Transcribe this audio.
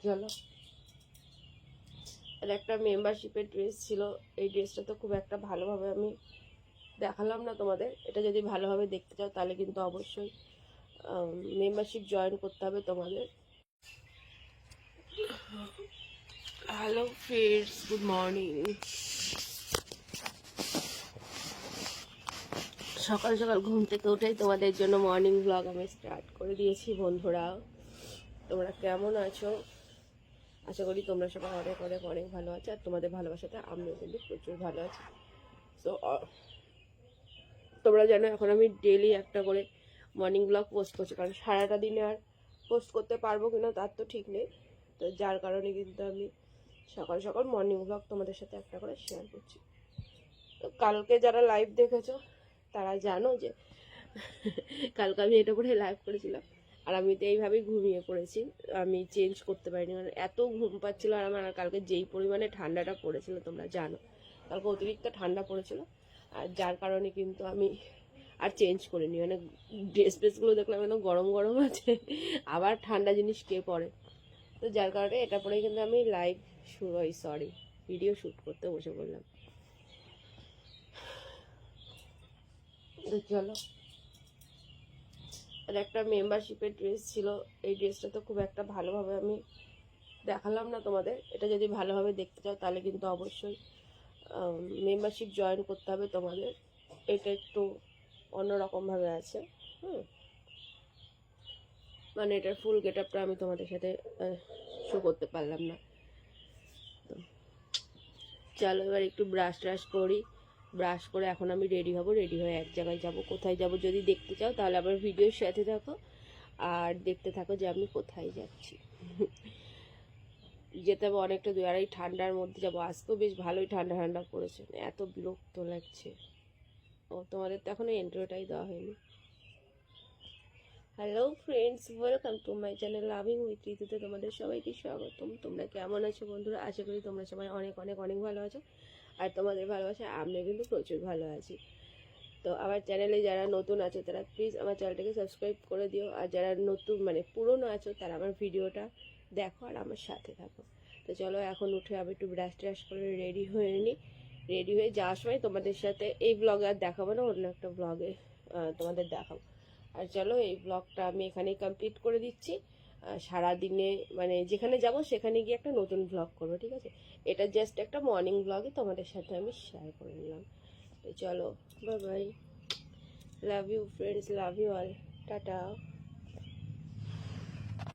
চলো, আর একটা মেম্বারশিপের ড্রেস ছিল, এই ড্রেসটা তো খুব একটা ভালোভাবে আমি দেখালাম না তোমাদের। এটা যদি ভালোভাবে দেখতে চাও তাহলে কিন্তু অবশ্যই মেম্বারশিপ জয়েন করতে হবে তোমাদের। Hello friends, good morning. সকাল সকাল ঘুম থেকে উঠেই তোমাদের জন্য মর্নিং ব্লগ আমি স্টার্ট করে দিয়েছি। বন্ধুরা, তোমরা কেমন আছো? আশা করি তোমরা সবাই অনেক অনেক অনেক ভালো আছো, আর তোমাদের ভালোবাসাতে আমিও কিন্তু প্রচুর ভালো আছি। তো তোমরা জানো এখন আমি ডেলি একটা করে মর্নিং ব্লগ পোস্ট করছি, কারণ সারাটা দিনে আর পোস্ট করতে পারবো কিনা তার তো ঠিক নেই। তো যার কারণে কিন্তু আমি সকাল সকাল মর্নিং ব্লগ তোমাদের সাথে একটা করে শেয়ার করছি। তো কালকে যারা লাইভ দেখেছো তারা জানো যে কালকে আমি এটা করে লাইভ করেছিলাম, আর আমি তো এইভাবেই ঘুমিয়ে পড়েছি। আমি চেঞ্জ করতে পারিনি, মানে এত ঘুম পাচ্ছিল। আর আমার কালকে যেই পরিমাণে ঠান্ডাটা পড়েছিল তোমরা জানো, কালকে অতিরিক্ত ঠান্ডা পড়েছিল, আর যার কারণে কিন্তু আমি আর চেঞ্জ করিনি। মানে ড্রেসগুলো দেখলাম একদম গরম গরম আছে, আবার ঠান্ডা জিনিস কে পরে। তো যার কারণে এটা পরেই কিন্তু আমি লাইভ ভিডিও শ্যুট করতে বসে পড়লাম। তো চলো, আর একটা মেম্বারশিপের ড্রেস ছিল, এই ড্রেসটা তো খুব একটা ভালোভাবে আমি দেখালাম না তোমাদের। এটা যদি ভালোভাবে দেখতে চাও তাহলে কিন্তু অবশ্যই মেম্বারশিপ জয়েন করতে হবে তোমাদের। এটা একটু অন্যরকমভাবে আছে, মানে এটার ফুল গেট আপটা আমি তোমাদের সাথে শো করতে পারলাম না। তো চলো এবার একটু ব্রাশ ট্রাশ করি। ব্রাশ করে এখন আমি রেডি হব, রেডি হয়ে এক জায়গায় যাব। কোথায় যাব যদি দেখতে চাও তাহলে আবার ভিডিওর সাথে থাকো আর দেখতে থাকো যে আমি কোথায় যাচ্ছি। যেতে হবে অনেকটা দূর, আর এই ঠান্ডার মধ্যে যাবো। আজকেও বেশ ভালোই ঠান্ডা ঠান্ডা পড়েছে, এত বিরক্ত লাগছে। ও তোমাদের তো এখনো এন্ট্রোটাই দেওয়া হয়নি। Hello friends, welcome to my channel loving with ঋতুতে তোমাদের সবাইকে স্বাগতম। তোমরা কেমন আছো বন্ধুরা? আশা করি তোমরা সবাই অনেক অনেক অনেক ভালো আছো, আর তোমাদের ভালোবাসা আমিও কিন্তু প্রচুর ভালো আছি। তো আমার চ্যানেলে যারা নতুন আছো তারা প্লিজ আমার চ্যানেলটাকে সাবস্ক্রাইব করে দিও, আর যারা নতুন মানে পুরনো আছো তারা আমার ভিডিওটা দেখো আর আমার সাথে থাকো। তো চলো এখন উঠে আমি একটু ব্রাশ ট্রাশ করে রেডি হয়ে নিই। রেডি হয়ে যাওয়ার সময় তোমাদের সাথে এই ব্লগে আর দেখাবো না, অন্য একটা ব্লগে তোমাদের দেখাবো। আর চলো এই ব্লগটা আমি এখানেই কমপ্লিট করে দিচ্ছি। সারাদিনে মানে যেখানে যাব সেখানে গিয়ে একটা নতুন ব্লগ করবো, ঠিক আছে? এটা জাস্ট একটা মর্নিং ব্লগে তোমাদের সাথে আমি শেয়ার করে নিলাম। তো চলো, bye bye, love you friends, love you all, tata.